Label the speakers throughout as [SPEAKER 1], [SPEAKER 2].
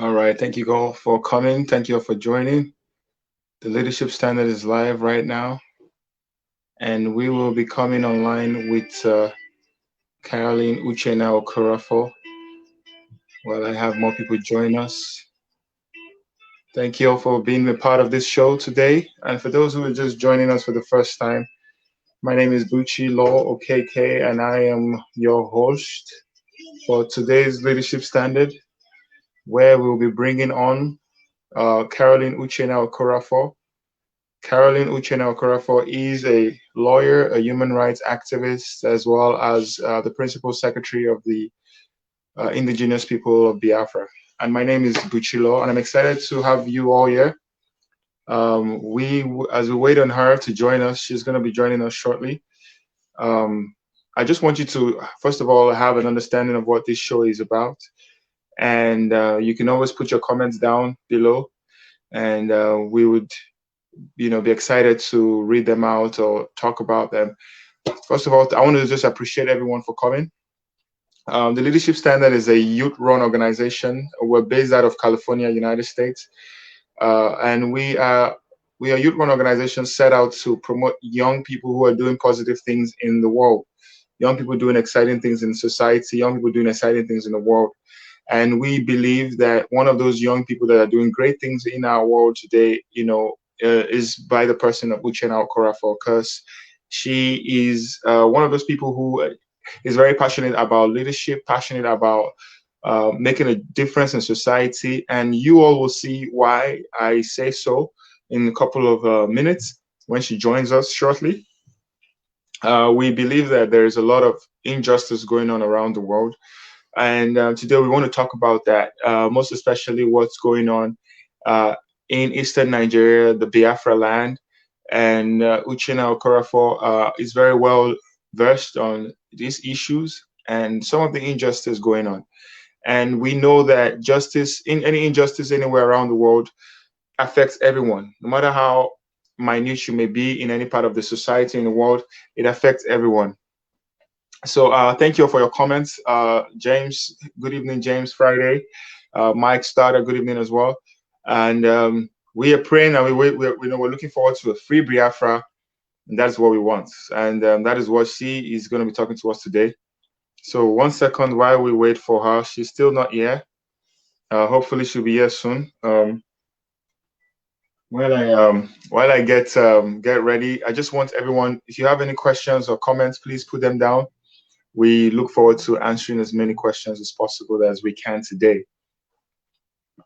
[SPEAKER 1] All right, thank you all for coming. Thank you all for joining. The Leadership Standard is live right now, and we will be coming online with Caroline Uchenna Okorafor while I have more people join us. Thank you all for being a part of this show today. And for those who are just joining us for the first time, my name is Buchi Law OKK, and I am your host for today's Leadership Standard, where we'll be bringing on Caroline Uchenna Okorafor. Caroline Uchenna Okorafor is a lawyer, a human rights activist, as well as the principal secretary of the indigenous people of Biafra. And my name is Buchilo, and I'm excited to have you all here. As we wait on her to join us, she's going to be joining us shortly. I just want you to, first of all, have an understanding of what this show is about. And you can always put your comments down below, and we would be excited to read them out or talk about them. First of all, I want to just appreciate everyone for coming. The Leadership Standard is a youth-run organization. We're based out of California, United States, and we are a youth-run organization set out to promote young people who are doing positive things in the world, young people doing exciting things in society, young people doing exciting things in the world. And we believe that one of those young people that are doing great things in our world today, is by the person of Uchenna Okorafor, because she is one of those people who is very passionate about leadership, passionate about making a difference in society. And you all will see why I say so in a couple of minutes when she joins us shortly. We believe that there is a lot of injustice going on around the world. And today we want to talk about that, most especially what's going on in eastern Nigeria, the Biafra land. And Uchenna Okorafor is very well versed on these issues and some of the injustice going on. And we know that any injustice anywhere around the world affects everyone, no matter how minute you may be in any part of the society in the world, it affects everyone. So thank you for your comments. James, good evening, James Friday. Mike Starter, good evening as well. And we are praying, and we're looking forward to a free Biafra, and that's what we want. And that is what she is going to be talking to us today. So 1 second while we wait for her. She's still not here. Hopefully she'll be here soon. While I get ready, I just want everyone, if you have any questions or comments, please put them down. We look forward to answering as many questions as possible as we can today.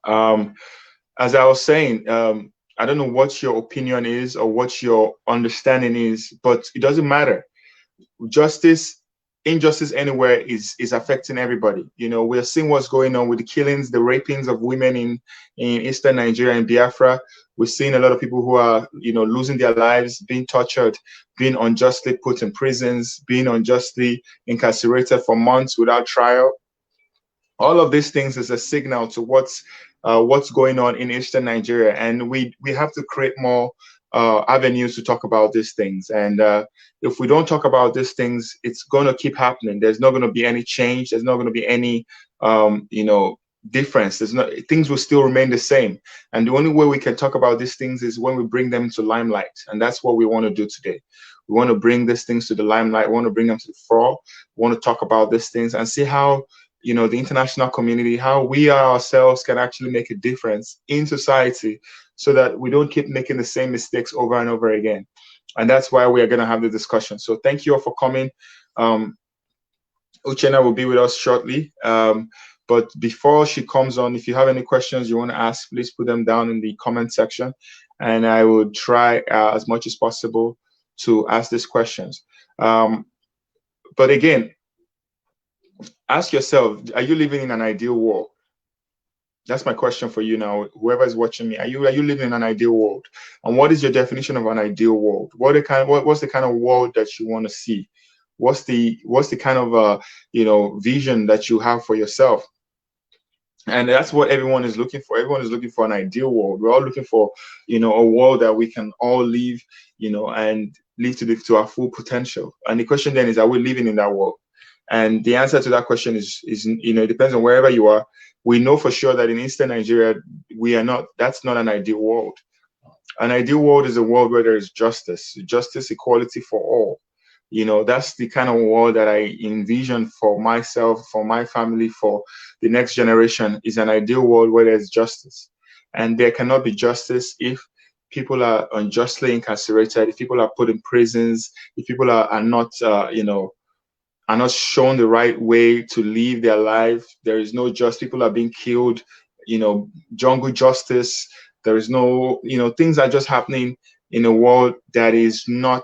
[SPEAKER 1] As I was saying, I don't know what your opinion is or what your understanding is, but it doesn't matter. Injustice anywhere is affecting everybody. We're seeing what's going on with the killings, the rapings of women in eastern Nigeria and Biafra. We're seeing a lot of people who are, losing their lives, being tortured, being unjustly put in prisons, being unjustly incarcerated for months without trial. All of these things is a signal to what's going on in eastern Nigeria, and we have to create more avenues to talk about these things. And if we don't talk about these things, it's going to keep happening. There's not going to be any change. There's not going to be any difference. Things will still remain the same. And the only way we can talk about these things is when we bring them to limelight. And that's what we want to do today. We want to bring these things to the limelight. We want to bring them to the fore. We want to talk about these things and see how the international community, how we ourselves can actually make a difference in society so that we don't keep making the same mistakes over and over again. And that's why we are going to have the discussion. So thank you all for coming. Uchenna will be with us shortly. But before she comes on, if you have any questions you want to ask, please put them down in the comment section. And I will try as much as possible to ask these questions. But again, ask yourself, are you living in an ideal world? That's my question for you now. Whoever is watching me, are you living in an ideal world? And what is your definition of an ideal world? What's the kind of world that you want to see? What's the kind of vision that you have for yourself? And that's what everyone is looking for. Everyone is looking for an ideal world. We're all looking for a world that we can all live and live to our full potential. And the question then is, are we living in that world? And the answer to that question is it depends on wherever you are. we know for sure that in Eastern Nigeria, we are not, that's not an ideal world. An ideal world is a world where there is justice, justice, equality for all. You know, that's the kind of world that I envision for myself, for my family, for the next generation, is an ideal world where there's justice. And there cannot be justice if people are unjustly incarcerated, if people are put in prisons, if people are not, you know, are not shown the right way to live their life. There is no justice. People are being killed, you know, jungle justice. There is no, you know, things are just happening in a world that is not,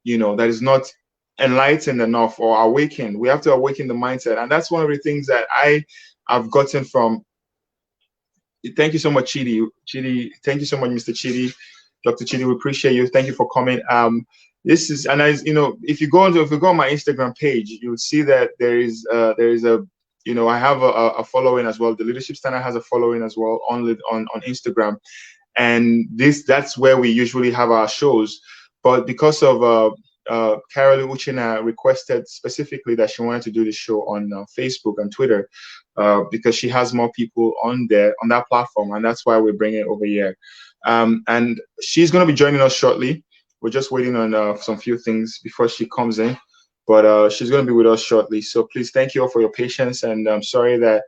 [SPEAKER 1] you know, that is not enlightened enough or awakened. We have to awaken the mindset. And that's one of the things that I have gotten from. Thank you so much, Chidi. Chidi, thank you so much, Mr. Chidi. Dr. Chidi, we appreciate you. Thank you for coming. This is, and as you know, if you go on my Instagram page, you'll see that there is a, you know, I have a following as well. The Leadership Standard has a following as well on Instagram, and that's where we usually have our shows. But because of Carolyn Uchenna requested specifically that she wanted to do the show on Facebook and Twitter, because she has more people on there on that platform, and that's why we're bringing it over here. And she's going to be joining us shortly. We're just waiting on some few things before she comes in, but she's going to be with us shortly. So please, thank you all for your patience, and I'm sorry that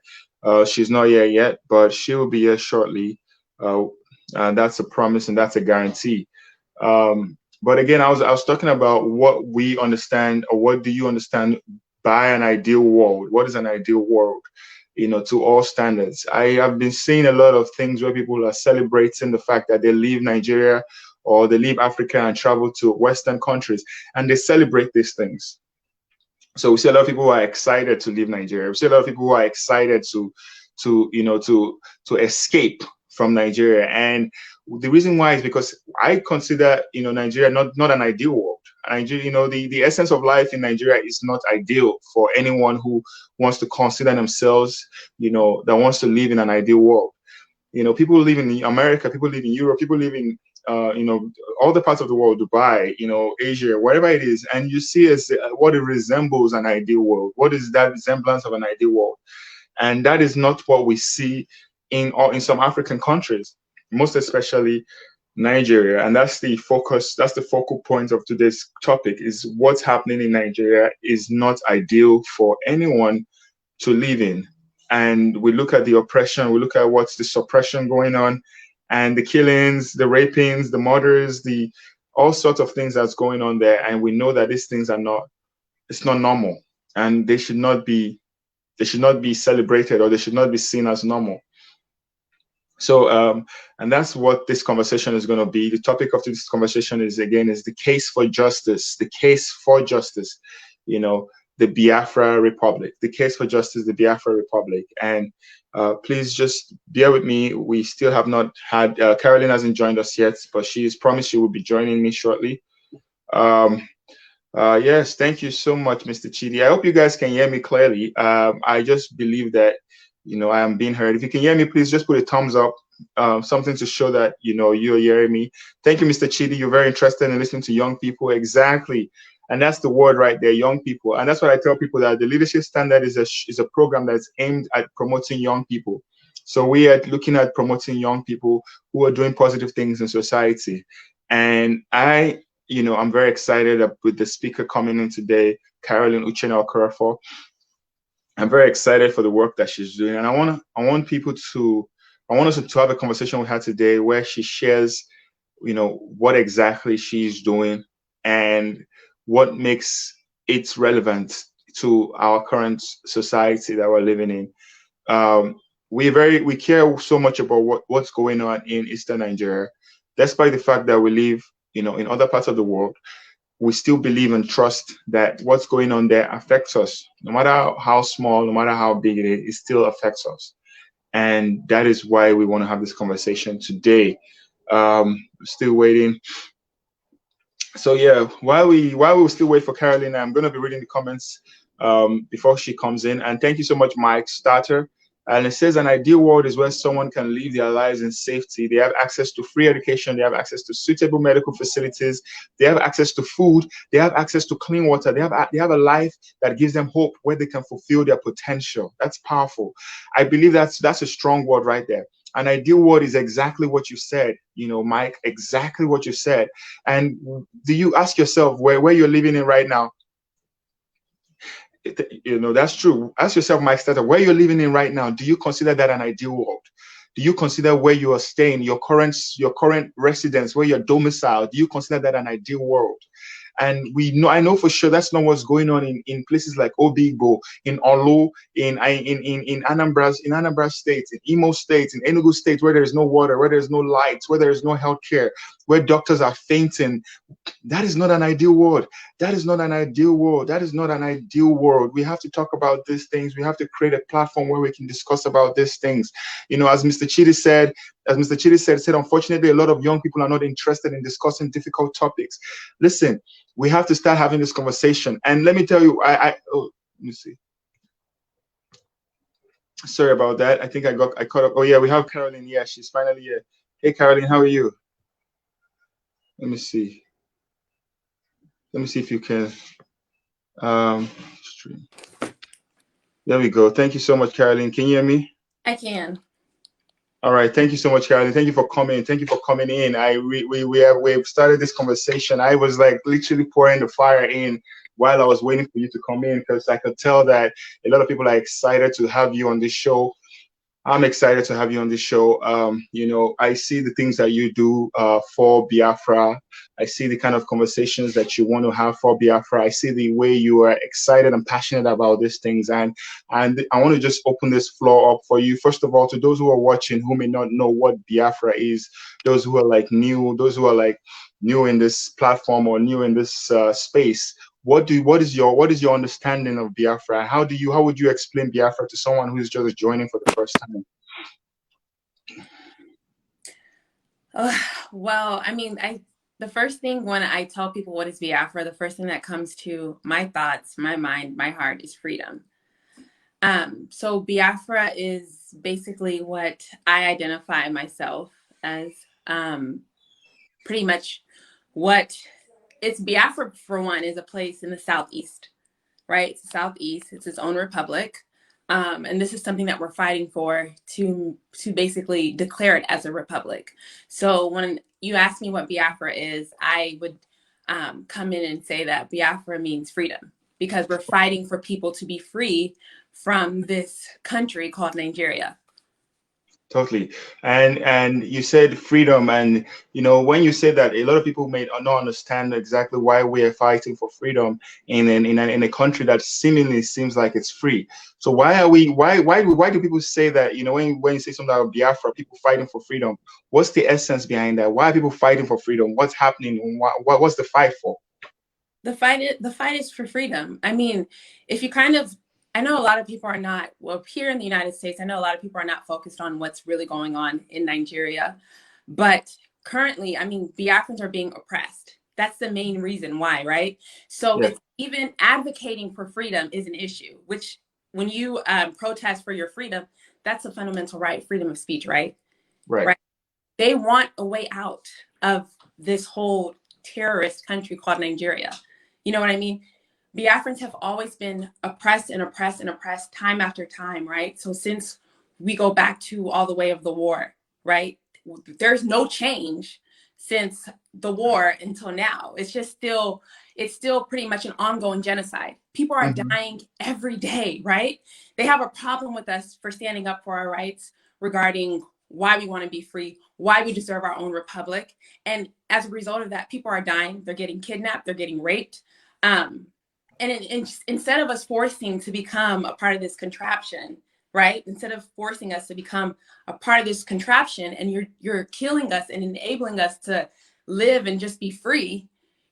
[SPEAKER 1] she's not here yet, but she will be here shortly. And that's a promise and that's a guarantee. But again, I was talking about what we understand, or what do you understand by an ideal world? What is an ideal world? You know, to all standards. I have been seeing a lot of things where people are celebrating the fact that they leave Nigeria or they leave Africa and travel to Western countries, and they celebrate these things. So we see a lot of people who are excited to leave Nigeria. We see a lot of people who are excited to escape from Nigeria. And the reason why is because I consider, you know, Nigeria not an ideal world. Nigeria, you know, the essence of life in Nigeria is not ideal for anyone who wants to consider themselves, you know, that wants to live in an ideal world. You know, people live in America, people live in Europe, people live in you know, all the parts of the world, Dubai, you know, Asia, wherever it is, and you see as what it resembles an ideal world. What is that resemblance of an ideal world? And that is not what we see in some African countries, most especially Nigeria. And that's the focus, that's the focal point of today's topic, is what's happening in Nigeria is not ideal for anyone to live in. And we look at the oppression, we look at what's the suppression going on, and the killings, the rapings, the murders, the all sorts of things that's going on there. And we know that these things are not, it's not normal, and they should not be celebrated, or they should not be seen as normal. So, and that's what this conversation is going to be. The topic of this conversation is the case for justice, you know, the Biafra Republic, the case for justice, the Biafra Republic. And please just bear with me. We still have not had, Caroline hasn't joined us yet, but she's promised she will be joining me shortly. Yes, thank you so much, Mr. Chidi. I hope you guys can hear me clearly. I just believe that, you know, I am being heard. If you can hear me, please just put a thumbs up, something to show that, you know, you're hearing me. Thank you, Mr. Chidi. You're very interested in listening to young people. Exactly. And that's the word right there, young people. And that's what I tell people, that the Leadership Standard is a program that's aimed at promoting young people. So we are looking at promoting young people who are doing positive things in society. And you know, I'm very excited with the speaker coming in today, Carolyn Uchenna Okorafor. I'm very excited for the work that she's doing. And I want us to have a conversation with her today where she shares, you know, what exactly she's doing and what makes it relevant to our current society that we're living in. We care so much about what's going on in Eastern Nigeria, despite the fact that we live, you know, in other parts of the world. We still believe and trust that what's going on there affects us. No matter how small, no matter how big it is, it still affects us. And that is why we want to have this conversation today. Still waiting. So yeah, while we still wait for Caroline, I'm going to be reading the comments before she comes in. And thank you so much, Mike Starter. And it says an ideal world is where someone can live their lives in safety. They have access to free education. They have access to suitable medical facilities. They have access to food. They have access to clean water. They have a life that gives them hope where they can fulfill their potential. That's powerful. I believe that's a strong word right there. An ideal world is exactly what you said, Mike, exactly what you said. And do you ask yourself where you're living in right now? That's true. Ask yourself, Mike Starter, where you're living in right now, do you consider that an ideal world? Do you consider where you are staying, your current residence, where you're domiciled, do you consider that an ideal world? And I know for sure that's not what's going on in places like Obigbo, in Olu, in Anambra State, in Imo State, in Enugu State, where there is no water, where there is no lights, where there is no healthcare, where doctors are fainting. That is not an ideal world. That is not an ideal world. That is not an ideal world. We have to talk about these things. We have to create a platform where we can discuss about these things. As Mr. Chidi said, unfortunately, a lot of young people are not interested in discussing difficult topics. Listen, we have to start having this conversation. And let me tell you, let me see. Sorry about that. I think I caught up. Oh yeah, we have Caroline. Yeah, she's finally here. Hey Caroline, how are you? Let me see. Let me see if you can stream. There we go. Thank you so much, Caroline. Can you hear me?
[SPEAKER 2] I can.
[SPEAKER 1] All right. Thank you so much, Caroline. Thank you for coming. Thank you for coming in. We've started this conversation. I was like literally pouring the fire in while I was waiting for you to come in, because I could tell that a lot of people are excited to have you on this show. I'm excited to have you on this show. I see the things that you do for Biafra. I see the kind of conversations that you want to have for Biafra. I see the way you are excited and passionate about these things. And I want to just open this floor up for you. First of all, to those who are watching who may not know what Biafra is, those who are like new, new in this platform or new in this space. What is your understanding of Biafra? How would you explain Biafra to someone who's just joining for the first time?
[SPEAKER 2] Well, I mean, the first thing when I tell people what is Biafra, the first thing that comes to my thoughts, my mind, my heart is freedom. So Biafra is basically what I identify myself as, pretty much what it's Biafra, for one, is a place in the Southeast, right? It's the Southeast. It's its own republic. And this is something that we're fighting for to basically declare it as a republic. So when you ask me what Biafra is, I would come in and say that Biafra means freedom, because we're fighting for people to be free from this country called Nigeria.
[SPEAKER 1] Totally. And you said freedom, and when you say that, a lot of people may not understand exactly why we are fighting for freedom in a country that seemingly seems like it's free. So why do people say that, when you say something about Biafra, people fighting for freedom? What's the essence behind that? Why are people fighting for freedom? What's happening? What's the fight for?
[SPEAKER 2] The fight is for freedom. I mean, I know a lot of people are not, well, here in the United States, I know a lot of people are not focused on what's really going on in Nigeria. But currently, I mean, Biafrans are being oppressed. That's the main reason why, right? So It's even advocating for freedom is an issue, which when you protest for your freedom, that's a fundamental right, freedom of speech, right?
[SPEAKER 1] Right.
[SPEAKER 2] They want a way out of this whole terrorist country called Nigeria. You know what I mean? Biafrans have always been oppressed and oppressed and oppressed time after time, right? So since we go back to all the way of the war, right? There's no change since the war until now. It's still pretty much an ongoing genocide. People are dying every day, right? They have a problem with us for standing up for our rights regarding why we want to be free, why we deserve our own republic. And as a result of that, people are dying. They're getting kidnapped. They're getting raped. And instead of us forcing to become a part of this contraption, right? Instead of forcing us to become a part of this contraption, and you're killing us and enabling us to live and just be free,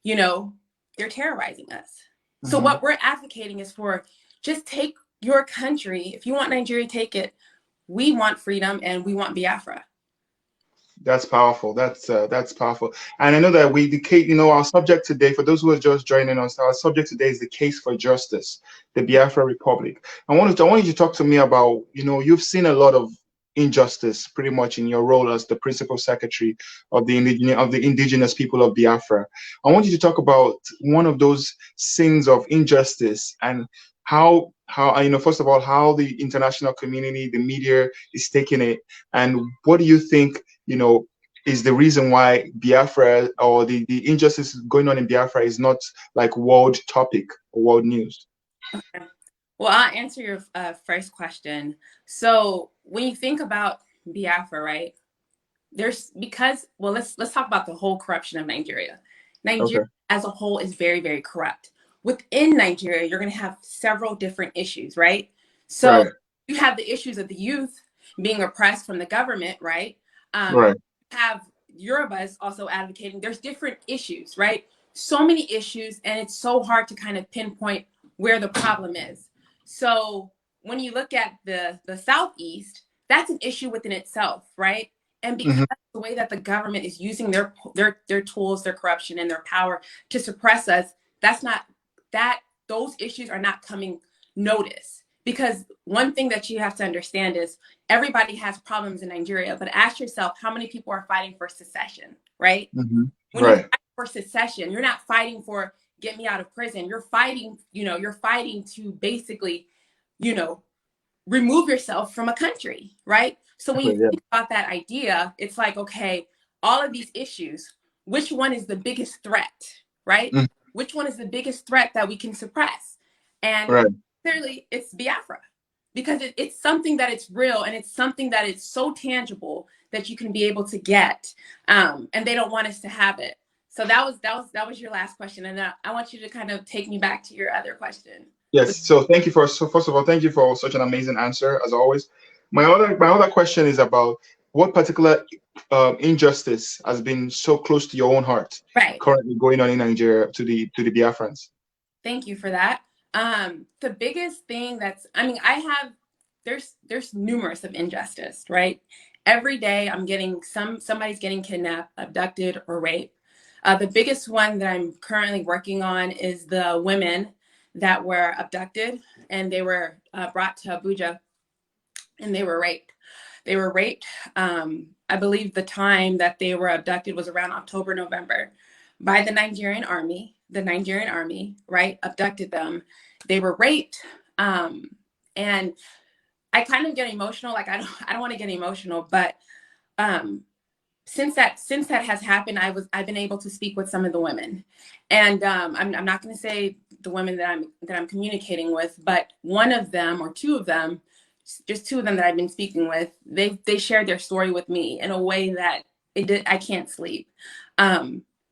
[SPEAKER 2] they're terrorizing us. So what we're advocating is for just take your country. If you want Nigeria, take it. We want freedom and we want Biafra.
[SPEAKER 1] That's powerful. That's powerful. And I know that we, the case, our subject today, for those who are just joining us, our subject today is the case for justice, the Biafra Republic. I want you to talk to me about, you've seen a lot of injustice pretty much in your role as the principal secretary of the indigenous people of Biafra. I want you to talk about one of those scenes of injustice and how first of all, how the international community, the media is taking it, and what do you think, is the reason why Biafra or the injustice going on in Biafra is not like world topic or world news?
[SPEAKER 2] Okay. Well, I'll answer your first question. So when you think about Biafra, right? Let's talk about the whole corruption of Nigeria. Nigeria
[SPEAKER 1] Okay.
[SPEAKER 2] as a whole is very, very corrupt. Within Nigeria, you're going to have several different issues, right? So
[SPEAKER 1] Right.
[SPEAKER 2] you have the issues of the youth being oppressed from the government, right?
[SPEAKER 1] Right.
[SPEAKER 2] Have Yorubas also advocating. There's different issues, right? So many issues, and it's so hard to kind of pinpoint where the problem is. So when you look at the Southeast, that's an issue within itself, right? And because
[SPEAKER 1] Mm-hmm.
[SPEAKER 2] the way that the government is using their tools, their corruption, and their power to suppress us, those issues are not coming notice. Because one thing that you have to understand is everybody has problems in Nigeria, but ask yourself how many people are fighting for secession, right?
[SPEAKER 1] Mm-hmm.
[SPEAKER 2] When
[SPEAKER 1] Right.
[SPEAKER 2] you fight for secession, you're not fighting for get me out of prison. You're fighting to basically, remove yourself from a country, right? So when you
[SPEAKER 1] Yeah.
[SPEAKER 2] think about that idea, it's like, okay, all of these issues, which one is the biggest threat, right?
[SPEAKER 1] Mm.
[SPEAKER 2] Which one is the biggest threat that we can suppress? And
[SPEAKER 1] Right.
[SPEAKER 2] clearly it's Biafra, because it's something that it's real, and it's something that it's so tangible that you can be able to get, and they don't want us to have it. So that was your last question, and I want you to kind of take me back to your other question.
[SPEAKER 1] Yes. So first of all, thank you for such an amazing answer as always. My other question is about what particular injustice has been so close to your own heart
[SPEAKER 2] Right.
[SPEAKER 1] currently going on in Nigeria to the Biafrans.
[SPEAKER 2] Thank you for that. The biggest thing there's numerous of injustice, right? Every day I'm getting somebody's getting kidnapped, abducted, or raped. The biggest one that I'm currently working on is the women that were abducted, and they were brought to Abuja, and they were raped. They were raped. I believe the time that they were abducted was around October, November, by the Nigerian army. The Nigerian army, right, abducted them. They were raped. And I kind of get emotional. Like, I don't want to get emotional, but since that has happened, I've been able to speak with some of the women, and I'm not going to say the women that I'm communicating with, but one of them or two of them, just two of them that I've been speaking with, they shared their story with me in a way that I can't sleep.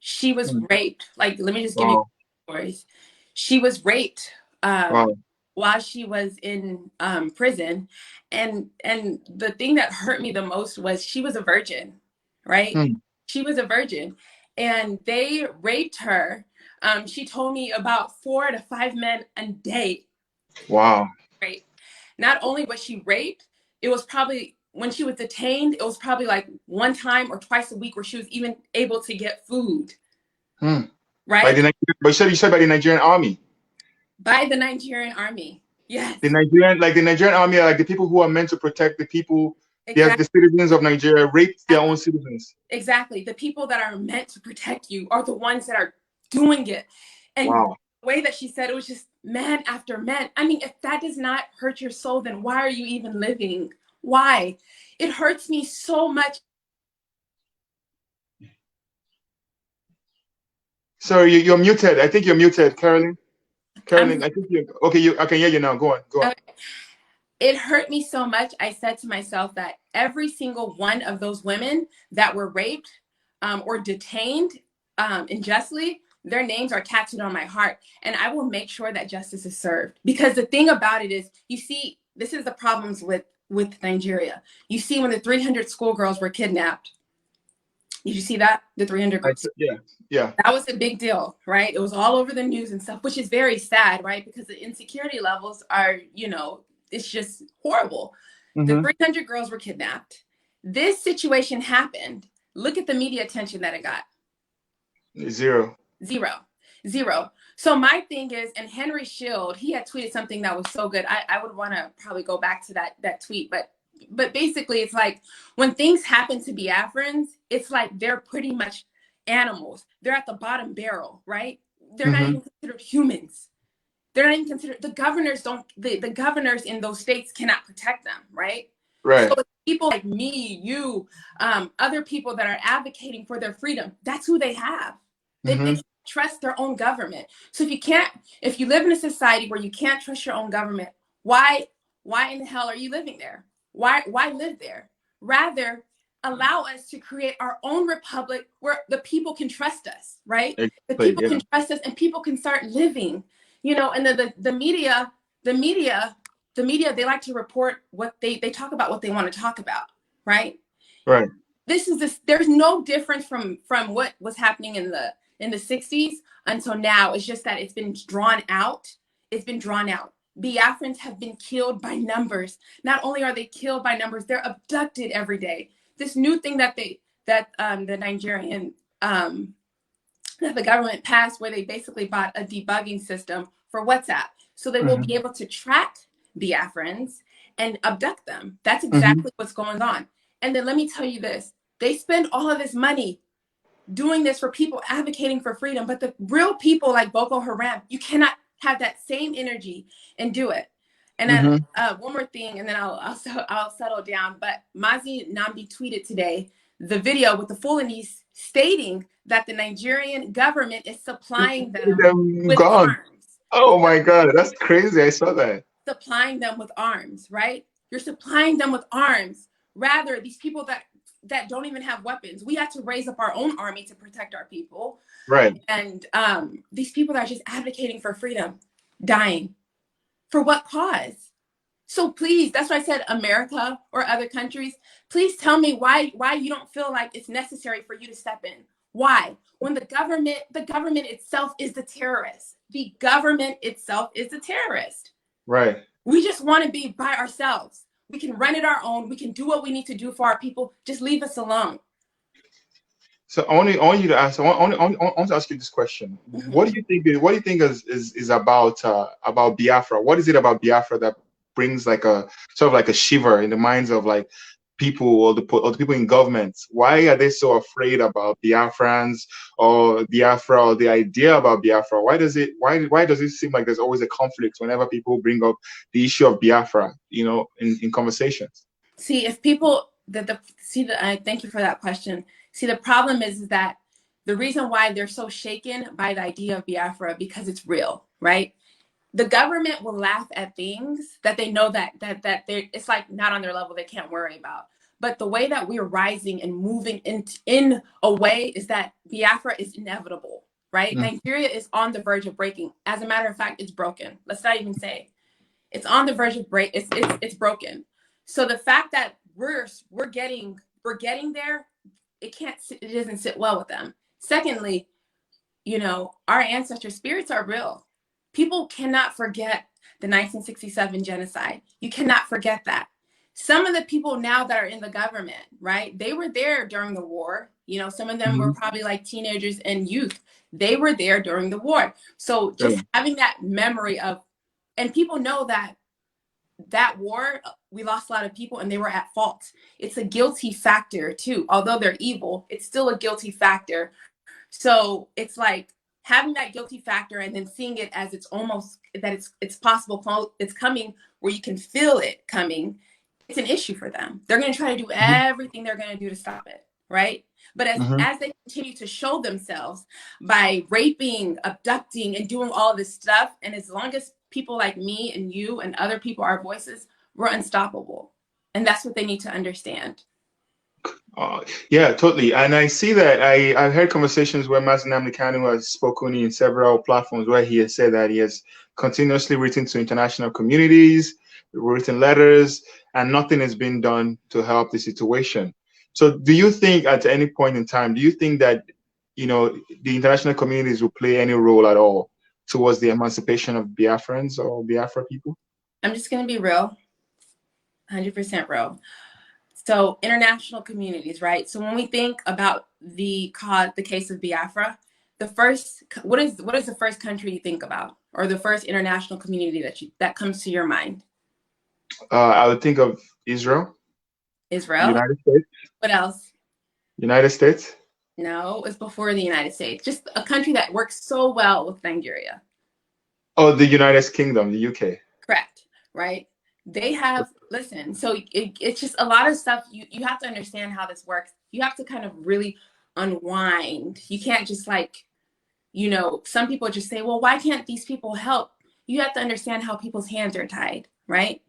[SPEAKER 2] She was raped. Like, let me just give you stories. She was raped while she was in prison, and the thing that hurt me the most was she was a virgin, right? She was a virgin, and they raped her. She told me about 4 to 5 men a day.
[SPEAKER 1] Wow.
[SPEAKER 2] Right. Not only was she raped, it was probably when she was detained, it was probably like one time or twice a week where she was even able to get food. Right?
[SPEAKER 1] But you said by the Nigerian army.
[SPEAKER 2] By the Nigerian army. Yes.
[SPEAKER 1] The Nigerian army are like the people who are meant to protect the people. Exactly. They are the citizens of Nigeria raped their own citizens.
[SPEAKER 2] Exactly. The people that are meant to protect you are the ones that are doing it. And the way that she said, it was just man after man. I mean, if that does not hurt your soul, then why are you even living? Why? It hurts me so much.
[SPEAKER 1] Sorry, you're muted. I think you're muted, Carolyn. Carolyn, I think you're okay. I can hear you now. Go on.
[SPEAKER 2] Okay. It hurt me so much. I said to myself that every single one of those women that were raped or detained unjustly, their names are tattooed on my heart, and I will make sure that justice is served. Because the thing about it is, you see, this is the problems with Nigeria. You see, when the 300 schoolgirls were kidnapped, did you see that? The 300 girls?
[SPEAKER 1] Yeah. That
[SPEAKER 2] was a big deal, right? It was all over the news and stuff, which is very sad, right? Because the insecurity levels are, it's just horrible. The 300 girls were kidnapped. This situation happened. Look at the media attention that it got.
[SPEAKER 1] Zero.
[SPEAKER 2] So my thing is, and Henry Shield, he had tweeted something that was so good. I would want to probably go back to that tweet, but basically it's like when things happen to Biafrans, it's like they're pretty much animals. They're at the bottom barrel, right? They're not even considered humans. They're not even considered, the governors in those states cannot protect them, right?
[SPEAKER 1] Right.
[SPEAKER 2] So people like me, you, other people that are advocating for their freedom, that's who they have. They trust their own government. So if you live in a society where you can't trust your own government, why in the hell are you living there? Why live there? Rather, allow us to create our own republic where the people can trust us, right?
[SPEAKER 1] Exactly,
[SPEAKER 2] the people can trust us and people can start living, you know, and the media, they like to report what they talk about what they want to talk about, right?
[SPEAKER 1] Right.
[SPEAKER 2] There's no difference from what was happening in the 60s until now. It's just that it's been drawn out. Biafrans have been killed by numbers. Not only are they killed by numbers, they're abducted every day. This new thing that the Nigerian that the government passed, where they basically bought a debugging system for WhatsApp, so they will be able to track Biafrans and abduct them. That's exactly what's going on. And then let me tell you this: they spend all of this money doing this for people advocating for freedom, but the real people like Boko Haram, you cannot have that same energy and do it. And then one more thing, and then I'll settle down. But Mazi Nnamdi tweeted today the video with the Fulanese stating that the Nigerian government is supplying them with arms.
[SPEAKER 1] Oh my God, that's crazy. I saw that.
[SPEAKER 2] Supplying them with arms, right? You're supplying them with arms. Rather, these people that don't even have weapons, we have to raise up our own army to protect our people.
[SPEAKER 1] Right.
[SPEAKER 2] And these people that are just advocating for freedom, dying. For what cause? So please, that's why I said America or other countries, please tell me why you don't feel like it's necessary for you to step in. Why? When the government itself is the terrorist. The government itself is the terrorist.
[SPEAKER 1] Right.
[SPEAKER 2] We just want to be by ourselves. We can run it our own. We can do what we need to do for our people. Just leave us alone.
[SPEAKER 1] So I want you to ask. I want to ask you this question. What do you think is about Biafra? What is it about Biafra that brings like a sort of like a shiver in the minds of like people or the people in government? Why are they so afraid about Biafrans or Biafra or the idea about Biafra? Why does it seem like there's always a conflict whenever people bring up the issue of Biafra, you know, in conversations?
[SPEAKER 2] See, if people thank you for that question. See, the problem is that the reason why they're so shaken by the idea of Biafra, because it's real, right? The government will laugh at things that they know that it's like not on their level, they can't worry about. But the way that we're rising and moving in a way is that Biafra is inevitable, right? Nigeria is on the verge of breaking. As a matter of fact, it's broken. Let's not even say it's on the verge of break. It's broken. So the fact that we're getting there, it doesn't sit well with them. Secondly, you know, our ancestor spirits are real. People cannot forget the 1967 genocide. You cannot forget that. Some of the people now that are in the government, right? They were there during the war. You know, some of them were probably like teenagers and youth. They were there during the war. So just having that memory of, and people know that war, we lost a lot of people and they were at fault. It's a guilty factor too. Although they're evil, it's still a guilty factor. So it's like having that guilty factor and then seeing it as it's almost that it's possible, it's coming, where you can feel it coming. It's an issue for them. They're going to try to do everything they're going to do to stop it, right? But as they continue to show themselves by raping, abducting, and doing all of this stuff, and as long as people like me and you and other people are voices, we're unstoppable. And that's what they need to understand.
[SPEAKER 1] Yeah, totally. And I see that I've heard conversations where Mazi Nnamdi Kanu has spoken in several platforms where he has said that he has continuously written to international communities, written letters, and nothing has been done to help the situation. So do you think at any point in time, do you think that, you know, the international communities will play any role at all towards the emancipation of Biafrans or Biafra people?
[SPEAKER 2] I'm just going to be real, 100% real. So international communities, right? So when we think about the case of Biafra, what is the first country you think about, or the first international community that comes to your mind?
[SPEAKER 1] I would think of Israel,
[SPEAKER 2] Israel.
[SPEAKER 1] United States,
[SPEAKER 2] What else?
[SPEAKER 1] United States.
[SPEAKER 2] No, it's before the United States. Just a country that works so well with Nigeria.
[SPEAKER 1] Oh, the United Kingdom, the UK.
[SPEAKER 2] Correct, right? They have, listen, so it's just a lot of stuff. You have to understand how this works. You have to kind of really unwind. You can't just like, some people just say, well, why can't these people help? You have to understand how people's hands are tied, right?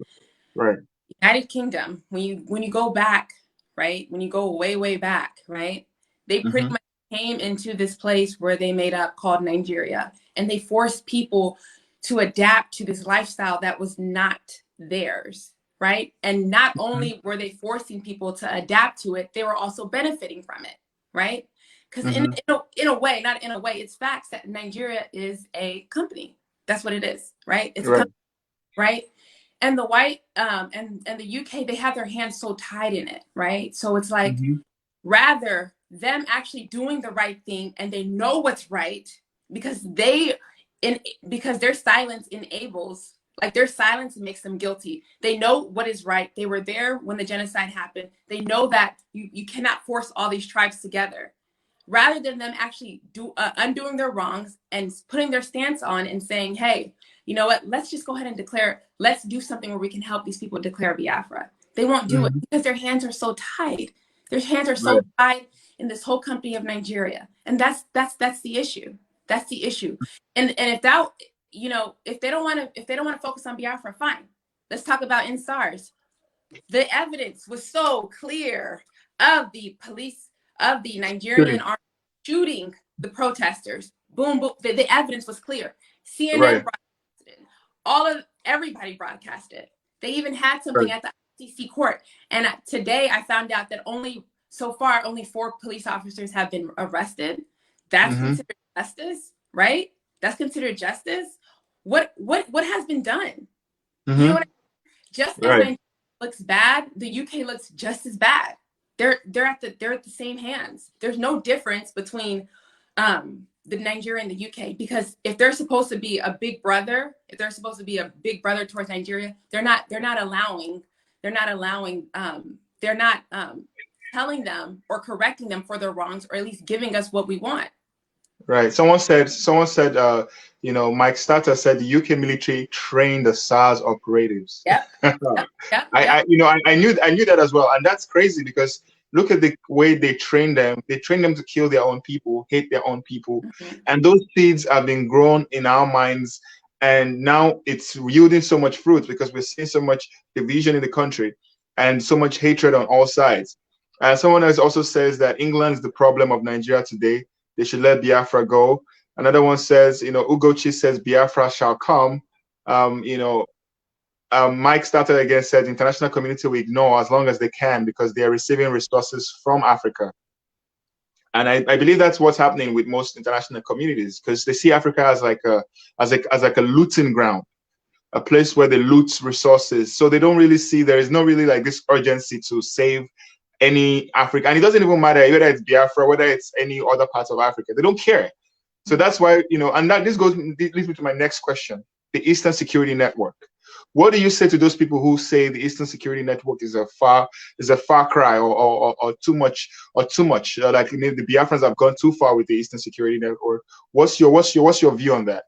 [SPEAKER 1] Right.
[SPEAKER 2] United Kingdom, when you go back, right? When you go way, way back, right? They pretty much came into this place where they made up called Nigeria, and they forced people to adapt to this lifestyle that was not theirs, right? And not only were they forcing people to adapt to it, they were also benefiting from it, right? Because in a way, not in a way, it's facts that Nigeria is a company. That's what it is, right? It's a company, right? And the white and the UK, they have their hands so tied in it, right? So it's like rather them actually doing the right thing, and they know what's right because because their silence enables, like their silence makes them guilty. They know what is right. They were there when the genocide happened. They know that you cannot force all these tribes together. Rather than them actually undoing their wrongs and putting their stance on and saying, hey, you know what, let's just go ahead and let's do something where we can help these people declare Biafra. They won't do it because their hands are so tied. Their hands are so tied in this whole company of Nigeria. And that's the issue. That's the issue. And if that, if they don't want to focus on Biafra, fine. Let's talk about NSARS. The evidence was so clear of the police, of the Nigerian army shooting the protesters. Boom, boom. The evidence was clear. CNN broadcasted it. Everybody broadcasted it. They even had something at the ICC court. And today I found out that so far only 4 police officers have been arrested. That's considered justice, right? That's considered justice. What has been done? You know what I mean? Just as Nigeria looks bad, the UK looks just as bad. They're at the same hands. There's no difference between the Nigeria and the UK, because if they're supposed to be a big brother, towards Nigeria, they're not telling them or correcting them for their wrongs, or at least giving us what we want.
[SPEAKER 1] Right. Someone said, Mike Starter said the UK military trained the SARS operatives.
[SPEAKER 2] Yep.
[SPEAKER 1] I knew that as well. And that's crazy, because look at the way they train them. They train them to kill their own people, hate their own people. And those seeds have been grown in our minds. And now it's yielding so much fruit, because we're seeing so much division in the country and so much hatred on all sides. Someone else also says that England is the problem of Nigeria today. They should let Biafra go. Another one says, Ugochi says Biafra shall come. Mike started again, said international community will ignore as long as they can, because they are receiving resources from Africa. And I believe that's what's happening with most international communities, because they see Africa as like a looting ground, a place where they loot resources. So they don't really see, there is no really like this urgency to save any Africa. And it doesn't even matter whether it's Biafra, whether it's any other parts of Africa. They don't care. So that's why, and that leads me to my next question, the Eastern Security Network. What do you say to those people who say the Eastern Security Network is a far cry or too much, like the Biafrans have gone too far with the Eastern Security Network? What's your view on that?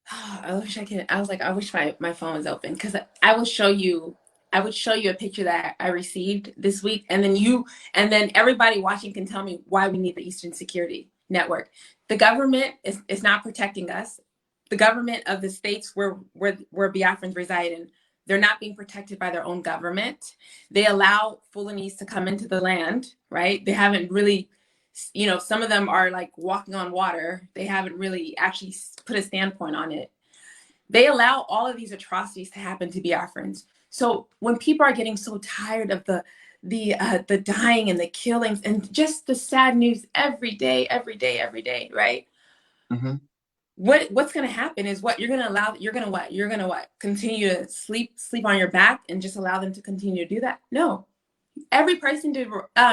[SPEAKER 2] I wish I could. I was like, I wish my phone was open, because I would show you a picture that I received this week, and then everybody watching can tell me why we need the Eastern Security Network. The government is not protecting us. The government of the states where Biafrans reside in, they're not being protected by their own government. They allow Fulanese to come into the land, right? They haven't really, some of them are like walking on water. They haven't really actually put a standpoint on it. They allow all of these atrocities to happen to Biafrans. So when people are getting so tired of the dying and the killings and just the sad news every day, right? What's going to happen is you're going to continue to sleep on your back and just allow them to continue to do that? No, Every person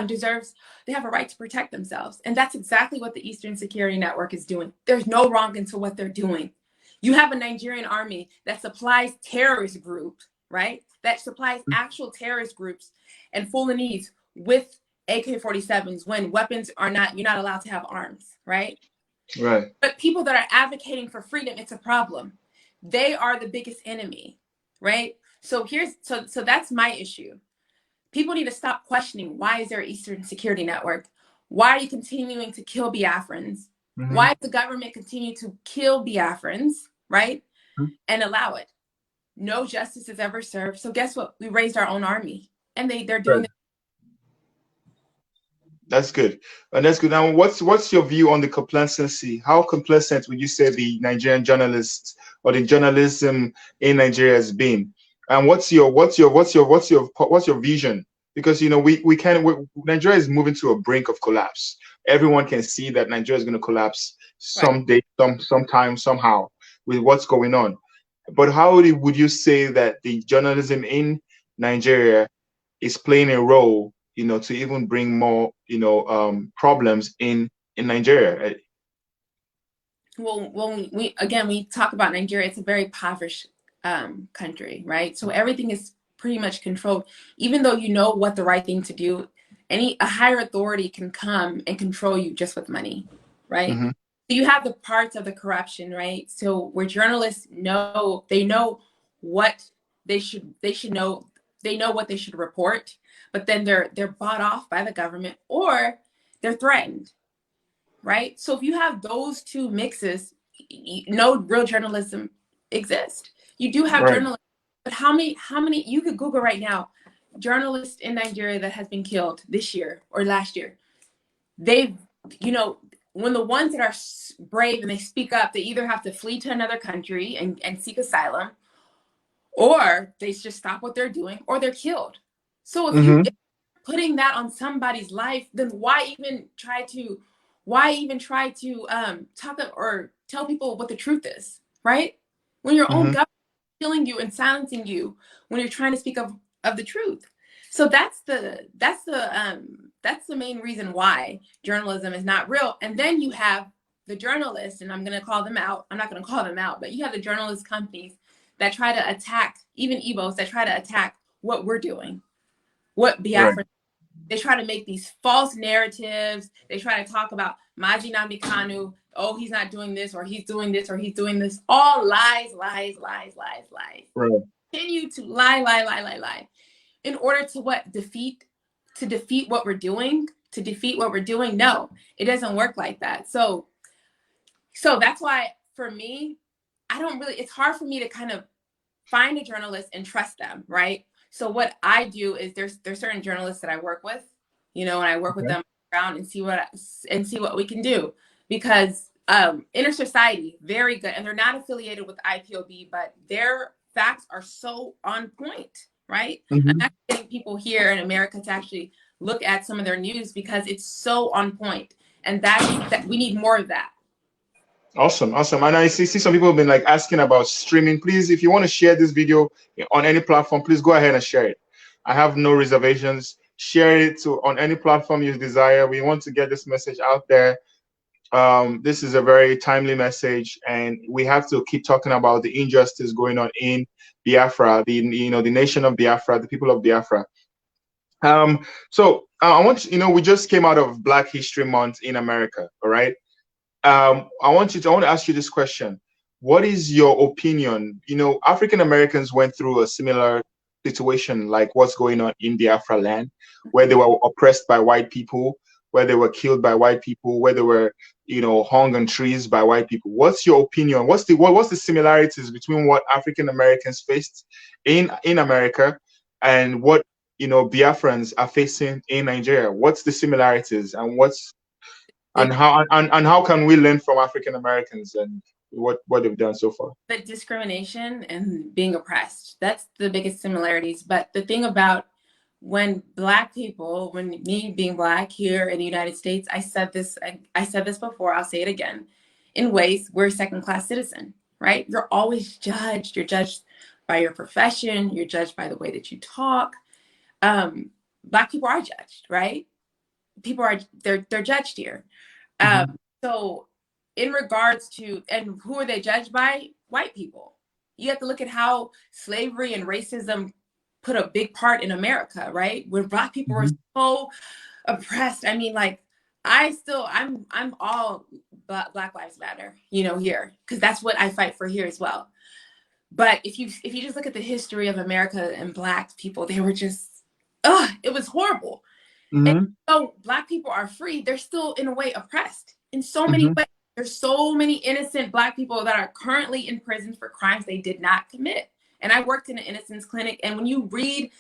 [SPEAKER 2] deserves, they have a right to protect themselves. And that's exactly what the Eastern Security Network is doing. There's no wrong into what they're doing. You have a Nigerian army that supplies terrorist groups, right? That supplies actual terrorist groups and Fulanese with AK-47s when weapons are not, you're not allowed to have arms, right?
[SPEAKER 1] Right.
[SPEAKER 2] But people that are advocating for freedom, it's a problem. They are the biggest enemy, right? So that's my issue. People need to stop questioning, why is there an Eastern Security Network? Why are you continuing to kill Biafrans?
[SPEAKER 1] Mm-hmm.
[SPEAKER 2] Why does the government continue to kill Biafrans, right?
[SPEAKER 1] Mm-hmm.
[SPEAKER 2] And allow it? No justice is ever served. So guess what? We raised our own army, and they're doing
[SPEAKER 1] Right. That's good. And that's good. Now, what's your view on the complacency? How complacent would you say the Nigerian journalists or the journalism in Nigeria has been? And what's your vision? Because you know Nigeria is moving to a brink of collapse. Everyone can see that Nigeria is going to collapse someday, sometime, somehow with what's going on. But how would you say that the journalism in Nigeria is playing a role, you know, to even bring more, you know, problems in Nigeria?
[SPEAKER 2] Well, when we talk about Nigeria, it's a very impoverished country, right? So everything is pretty much controlled. Even though you know what the right thing to do, a higher authority can come and control you just with money, right?
[SPEAKER 1] Mm-hmm.
[SPEAKER 2] So you have the parts of the corruption, right? So where journalists know, they know what they should know, they know what they should report, but then they're bought off by the government or they're threatened, right? So if you have those two mixes, no real journalism exists. You do have journalists, but how many, you could Google right now, journalists in Nigeria that has been killed this year or last year. They've, you know, when the ones that are brave and they speak up, they either have to flee to another country and seek asylum, or they just stop what they're doing, or they're killed. So if you're putting that on somebody's life, then why even try to talk or tell people what the truth is, right? When your own government is killing you and silencing you when you're trying to speak of the truth. So that's the main reason why journalism is not real. And then you have the journalists, and I'm going to call them out. I'm not going to call them out, but you have the journalist companies that try to attack, even Igbos that try to attack what we're doing, what Biafra. They try to make these false narratives. They try to talk about Mazi Nnamdi Kanu. Oh, he's not doing this, or he's doing this, or he's doing this. All lies, lies, lies, lies, lies.
[SPEAKER 1] Right.
[SPEAKER 2] Continue to lie. In order to what? Defeat what we're doing? To defeat what we're doing? No, it doesn't work like that. So that's why for me, it's hard for me to kind of find a journalist and trust them, right? So what I do is there's certain journalists that I work with, you know, and I work with them around and see what we can do, because Inner Society, very good, and they're not affiliated with IPOB, but their facts are so on point, right? I'm actually getting people here in America to actually look at some of their news because it's so on point, and that we need more of that.
[SPEAKER 1] Awesome. And I see some people have been like asking about streaming. Please, if you want to share this video on any platform, please go ahead and share it. I have no reservations. Share it on any platform you desire. We want to get this message out there. This is a very timely message, and we have to keep talking about the injustice going on in Biafra, the nation of Biafra, the people of Biafra. So I want we just came out of Black History Month in America, all right? I want to ask you this question. What is your opinion? You know, African Americans went through a similar situation like what's going on in Biafra land, where they were oppressed by white people, where they were killed by white people, where they were, hung on trees by white people. What's your opinion? What's the similarities between what African Americans faced in America and what Biafrans are facing in Nigeria? What's the similarities and how can we learn from African Americans and what they've done so far?
[SPEAKER 2] The discrimination and being oppressed, that's the biggest similarities. But the thing about when Black people, when me being Black here in the United States, I said this before, I'll say it again, in ways we're a second-class citizen, right? You're always judged. You're judged by your profession. You're judged by the way that you talk. Black people are judged, right? People are, they're judged here. So in regards to, and who are they judged by? White people. You have to look at how slavery and racism put a big part in America, right? When Black people were so oppressed. I mean, like, I'm all Black Lives Matter, you know, here, because that's what I fight for here as well. But if you just look at the history of America and Black people, they were just, it was horrible. And so Black people are free, they're still in a way oppressed in so many ways. There's so many innocent Black people that are currently in prison for crimes they did not commit. And I worked in an innocence clinic, and when you read,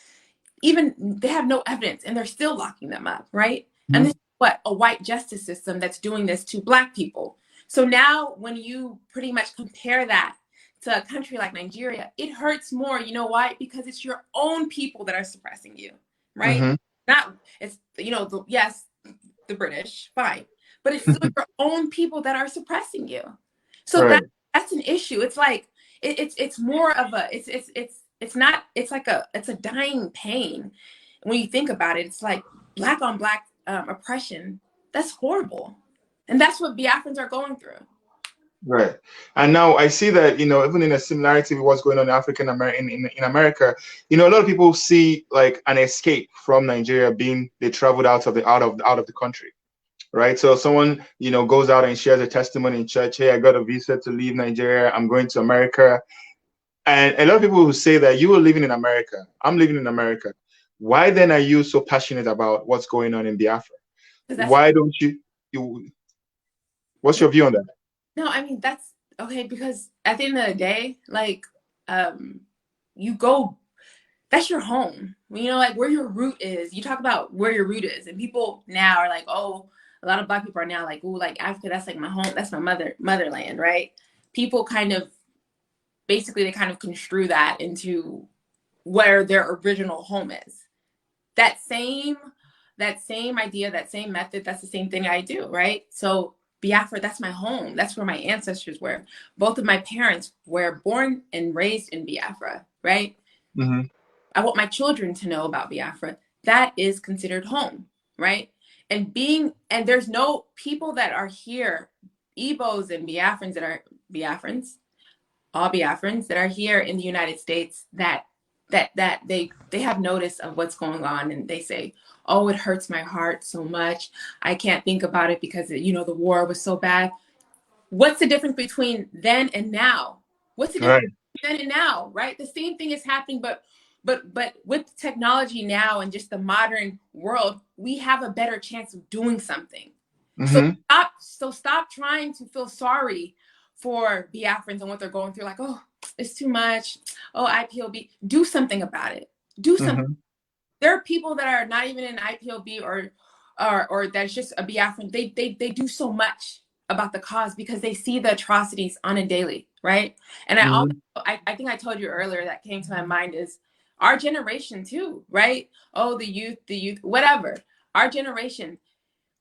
[SPEAKER 2] even they have no evidence and they're still locking them up, right? And this is what, a white justice system that's doing this to Black people. So now when you pretty much compare that to a country like Nigeria, it hurts more. You know why? Because it's your own people that are suppressing you, right? Not, it's, you know, yes, the British, fine, but it's still your own people that are suppressing you. So that's an issue. It's like, it's more of a, it's not, it's like it's a dying pain. When you think about it, it's like Black on Black oppression. That's horrible. And that's what Biafrans are going through.
[SPEAKER 1] Right. And now I see that, you know, even in a similarity with what's going on in African American in America, you know, a lot of people see like an escape from Nigeria being they traveled out of the country. Right. So someone, you know, goes out and shares a testimony in church. Hey, I got a visa to leave Nigeria. I'm going to America. And a lot of people who say that you were living in America. I'm living in America. Why then are you so passionate about what's going on in Biafra? Why don't you what's your view on that?
[SPEAKER 2] No, I mean, that's okay, because at the end of the day, like, you go, that's your home. You know, like where your root is. You talk about where your root is, and people now are like, oh, a lot of Black people are now like, oh, like Africa, that's like my home, that's my motherland, right? People kind of, basically, they kind of construe that into where their original home is. That same idea, that same method, that's the same thing I do, right? So Biafra, that's my home. That's where my ancestors were. Both of my parents were born and raised in Biafra, right? I want my children to know about Biafra. That is considered home, right? And there's no people that are here, Igbos and Biafrans that are Biafrans, all Biafrans that are here in the United States that they have notice of what's going on, and they say, oh, it hurts my heart so much. I can't think about it because, you know, the war was so bad. What's the difference between then and now? What's the difference between then and now, right? The same thing is happening, but with technology now and just the modern world, we have a better chance of doing something. So stop trying to feel sorry for Biafrans and what they're going through. Like, oh, it's too much. Oh, IPOB. Do something about it. Do something. There are people that are not even in IPOB or that's just a Biafran. They do so much about the cause because they see the atrocities on a daily, right? And I think I told you earlier, that came to my mind is our generation too, right? Oh, the youth, whatever. Our generation.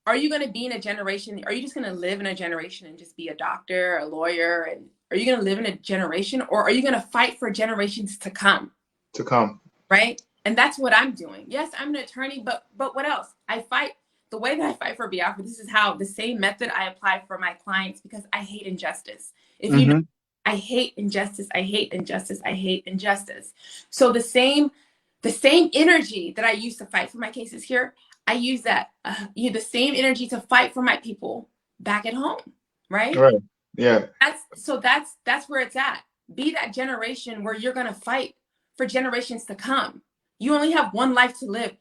[SPEAKER 2] Are you going to be in a generation? Are you just going to live in a generation and just be a doctor, a lawyer? And are you going to live in a generation, or are you going to fight for generations to come? Right? And that's what I'm doing. Yes, I'm an attorney, but what else? I fight the way that I fight for Biafra. This is how the same method I apply for my clients, because I hate injustice. If you know, I hate injustice. I hate injustice. I hate injustice. So the same energy that I use to fight for my cases here, I use that the same energy to fight for my people back at home, right?
[SPEAKER 1] Right. Yeah.
[SPEAKER 2] That's where it's at. Be that generation where you're gonna fight for generations to come. You only have one life to live.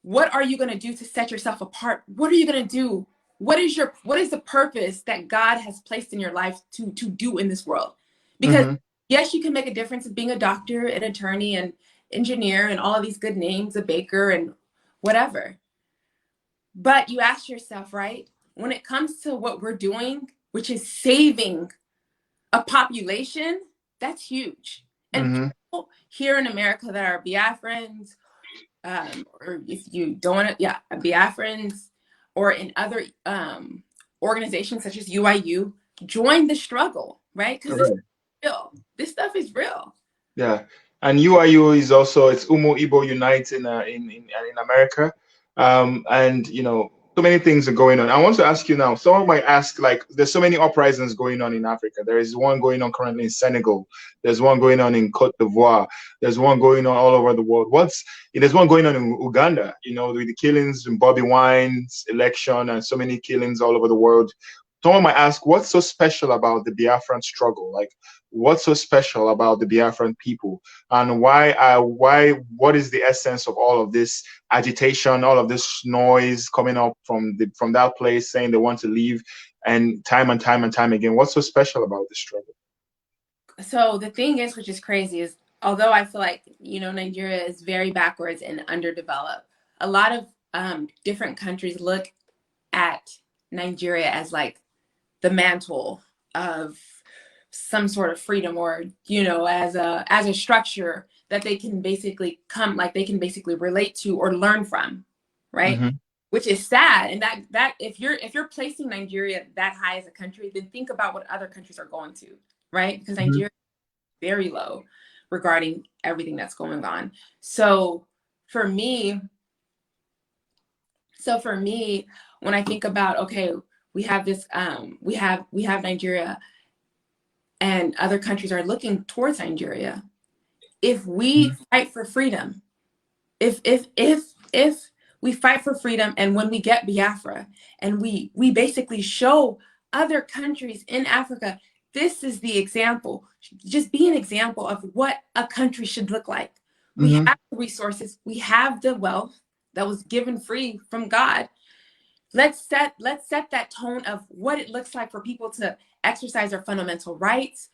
[SPEAKER 2] What are you gonna do to set yourself apart? What are you gonna do? What is the purpose that God has placed in your life to do in this world? Because yes, you can make a difference of being a doctor, an attorney, and engineer, and all of these good names, a baker, and whatever. But you ask yourself, right, when it comes to what we're doing, which is saving a population, that's huge. And people here in America that are Biafrans, or if you don't want to, Biafrans, or in other organizations such as UIU, join the struggle, right? Because this is real. This stuff is real.
[SPEAKER 1] Yeah. And UIU is also, it's Umo Igbo Unite in America. And you know, so many things are going on. I want to ask you now, someone might ask, like, there's so many uprisings going on in Africa. There is one going on currently in Senegal. There's one going on in Cote d'Ivoire. There's one going on all over the world. There's one going on in Uganda, you know, with the killings in Bobby Wine's election and so many killings all over the world. Someone might ask, what's so special about the Biafran struggle? Like, what's so special about the Biafran people? And what is the essence of all of this agitation, all of this noise coming up from that place saying they want to leave, and time and time again? What's so special about this struggle?
[SPEAKER 2] So the thing is, which is crazy, is although I feel like, you know, Nigeria is very backwards and underdeveloped, a lot of different countries look at Nigeria as like the mantle of some sort of freedom, or, you know, as a structure that they can basically relate to or learn from, right?
[SPEAKER 1] Mm-hmm.
[SPEAKER 2] Which is sad. And that if you're placing Nigeria that high as a country, then think about what other countries are going to, right? Because
[SPEAKER 1] Mm-hmm.
[SPEAKER 2] Nigeria is very low regarding everything that's going on. So for me, when I think about, okay, we have this, we have Nigeria, and other countries are looking towards Nigeria. If we fight for freedom, if we fight for freedom, and when we get Biafra, and we basically show other countries in Africa, this is the example. Just be an example of what a country should look like. We have the resources, we have the wealth that was given free from God. Let's set that tone of what it looks like for people to exercise their fundamental rights,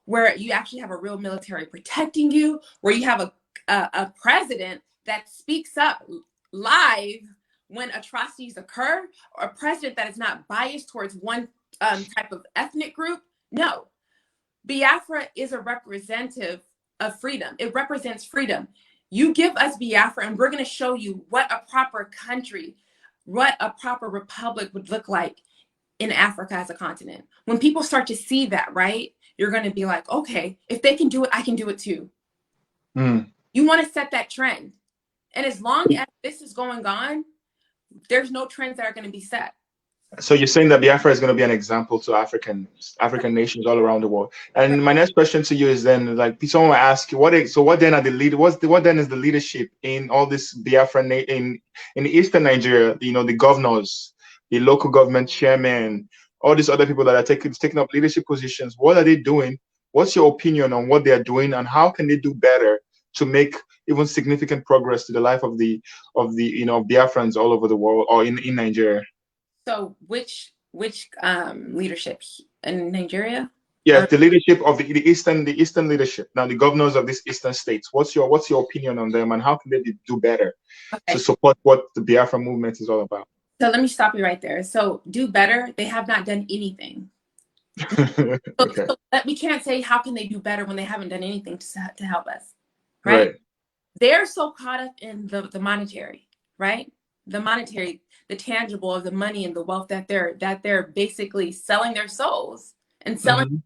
[SPEAKER 2] where you actually have a real military protecting you, where you have a president that speaks up live when atrocities occur, or a president that is not biased towards one type of ethnic group. No, Biafra is a representative of freedom. It represents freedom. You give us Biafra, and we're going to show you what a proper country, what a proper republic would look like in Africa as a continent. When people start to see that, right, you're going to be like, okay, if they can do it, I can do it too. You want to set that trend. And as long as this is going on, there's no trends that are going to be set.
[SPEAKER 1] So you're saying that Biafra is going to be an example to African nations all around the world. And my next question to you is then, like, someone will ask you, what then is the leadership in all this Biafra in Eastern Nigeria? You know, the governors, the local government chairmen, all these other people that are taking up leadership positions. What are they doing? What's your opinion on what they are doing, and how can they do better to make even significant progress to the life of the Biafrans all over the world, or in Nigeria?
[SPEAKER 2] So which leadership in Nigeria?
[SPEAKER 1] Yes, the leadership of the eastern leadership. Now, the governors of these eastern states. What's your opinion on them, and how can they do better to support what the Biafra movement is all about?
[SPEAKER 2] So let me stop you right there. So do better. They have not done anything.
[SPEAKER 1] Okay.
[SPEAKER 2] So we can't say how can they do better when they haven't done anything to help us,
[SPEAKER 1] Right.
[SPEAKER 2] They're so caught up in the monetary, right? The monetary, the tangible of the money and the wealth that they're basically selling their souls and selling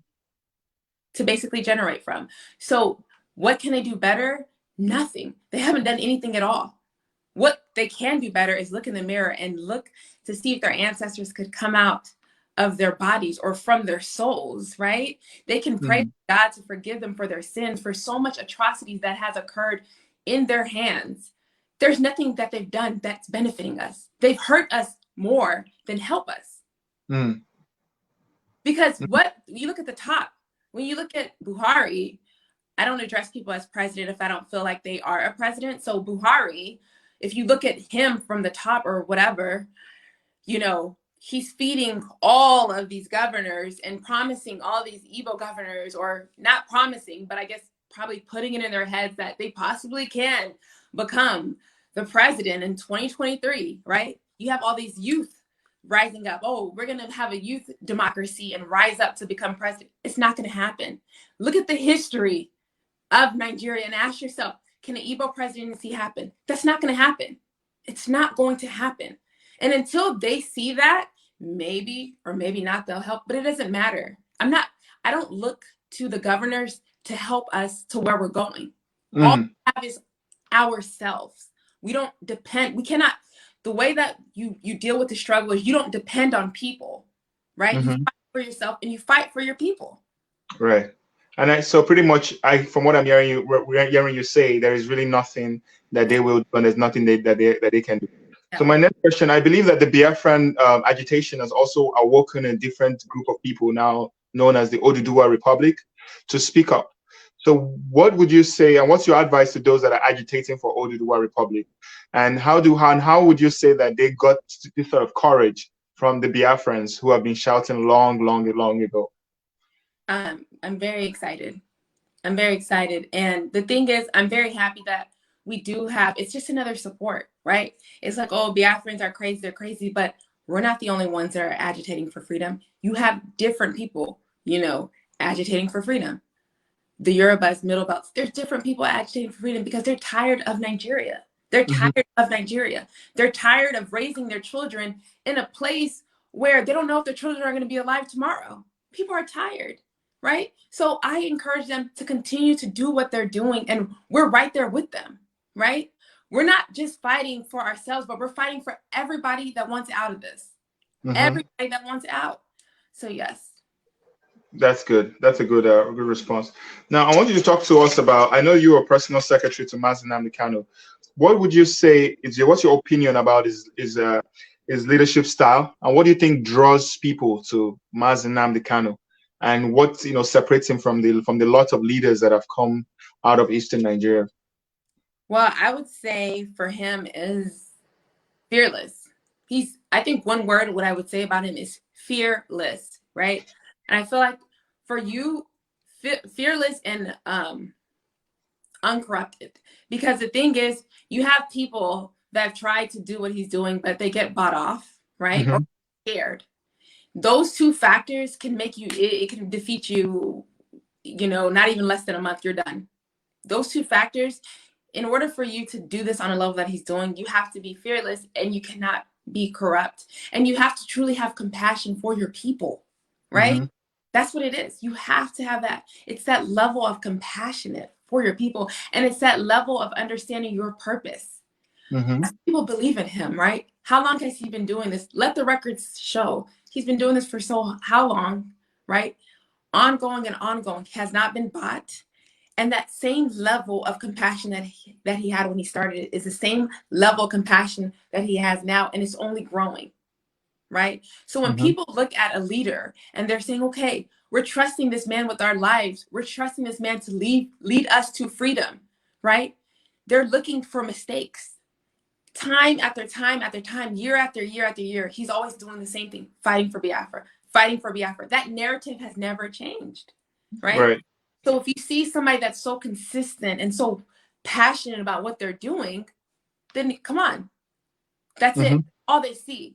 [SPEAKER 2] to basically generate from. So what can they do better? Nothing. They haven't done anything at all. What they can do better is look in the mirror and look to see if their ancestors could come out of their bodies or from their souls, right? They can pray to God to forgive them for their sins, for so much atrocities that has occurred in their hands. There's nothing that they've done that's benefiting us. They've hurt us more than help us. Because what you look at the top, when you look at Buhari, I don't address people as president if I don't feel like they are a president. So Buhari, if you look at him from the top or whatever, you know, he's feeding all of these governors and promising all these Igbo governors, or not promising, but I guess probably putting it in their heads that they possibly can become the president in 2023, right? You have all these youth rising up. Oh, we're going to have a youth democracy and rise up to become president. It's not going to happen. Look at the history of Nigeria and ask yourself, can an Igbo presidency happen? That's not going to happen. It's not going to happen. And until they see that, maybe or maybe not, they'll help, but it doesn't matter. I don't look to the governors to help us to where we're going. All
[SPEAKER 1] Mm.
[SPEAKER 2] we have is ourselves. We don't depend. We cannot. The way that you deal with the struggle is you don't depend on people, right? You
[SPEAKER 1] Mm-hmm.
[SPEAKER 2] fight for yourself and you fight for your people.
[SPEAKER 1] Right. And so pretty much, from what I'm hearing you, we're hearing you say, there is really nothing that they will do, and there's nothing that they can do. So
[SPEAKER 2] No.
[SPEAKER 1] my next question, I believe that the Biafran agitation has also awoken a different group of people now known as the Oduduwa Republic to speak up. So what would you say, and what's your advice to those that are agitating for Oduduwa Republic? And how would you say that they got this sort of courage from the Biafrans who have been shouting long ago?
[SPEAKER 2] I'm very excited. I'm very excited. And the thing is, I'm very happy that we do have, it's just another support, right? It's like, oh, Biafrans are crazy, they're crazy, but we're not the only ones that are agitating for freedom. You have different people, agitating for freedom. The Yorubas, Middle Belts, there's different people agitating for freedom because they're tired of Nigeria. They're
[SPEAKER 1] Mm-hmm.
[SPEAKER 2] tired of Nigeria. They're tired of raising their children in a place where they don't know if their children are going to be alive tomorrow. People are tired, right? So I encourage them to continue to do what they're doing, and we're right there with them, right? We're not just fighting for ourselves, but we're fighting for everybody that wants out of this.
[SPEAKER 1] Mm-hmm.
[SPEAKER 2] Everybody that wants out. So yes.
[SPEAKER 1] That's good. That's a good response. Now, I want you to talk to us about. I know you were personal secretary to Mazi Nnamdi Kanu. What would you say what's your opinion about his leadership style, and what do you think draws people to Mazi Nnamdi Kanu, and what separates him from the lot of leaders that have come out of Eastern Nigeria?
[SPEAKER 2] Well, I would say for him is fearless. I think one word, what I would say about him is fearless, right? And I feel like for you, fearless and uncorrupted. Because the thing is, you have people that have tried to do what he's doing, but they get bought off, right? Or
[SPEAKER 1] Mm-hmm.
[SPEAKER 2] scared. Those two factors can make you, it can defeat you, not even less than a month, you're done. Those two factors, in order for you to do this on a level that he's doing, you have to be fearless and you cannot be corrupt. And you have to truly have compassion for your people, right?
[SPEAKER 1] Mm-hmm.
[SPEAKER 2] That's what it is. You have to have that. It's that level of compassionate for your people. And it's that level of understanding your purpose.
[SPEAKER 1] Mm-hmm.
[SPEAKER 2] People believe in him, right? How long has he been doing this? Let the records show. He's been doing this for how long, right? Ongoing and ongoing. He has not been bought. And that same level of compassion that he had when he started is the same level of compassion that he has now, and it's only growing, right? So when
[SPEAKER 1] Mm-hmm.
[SPEAKER 2] people look at a leader and they're saying, okay, we're trusting this man with our lives, we're trusting this man to lead us to freedom, right? They're looking for mistakes. Time after time after time, year after year after year, he's always doing the same thing, fighting for Biafra, fighting for Biafra. That narrative has never changed, right?
[SPEAKER 1] Right.
[SPEAKER 2] So if you see somebody that's so consistent and so passionate about what they're doing, then come on, that's
[SPEAKER 1] Mm-hmm.
[SPEAKER 2] it. All they see.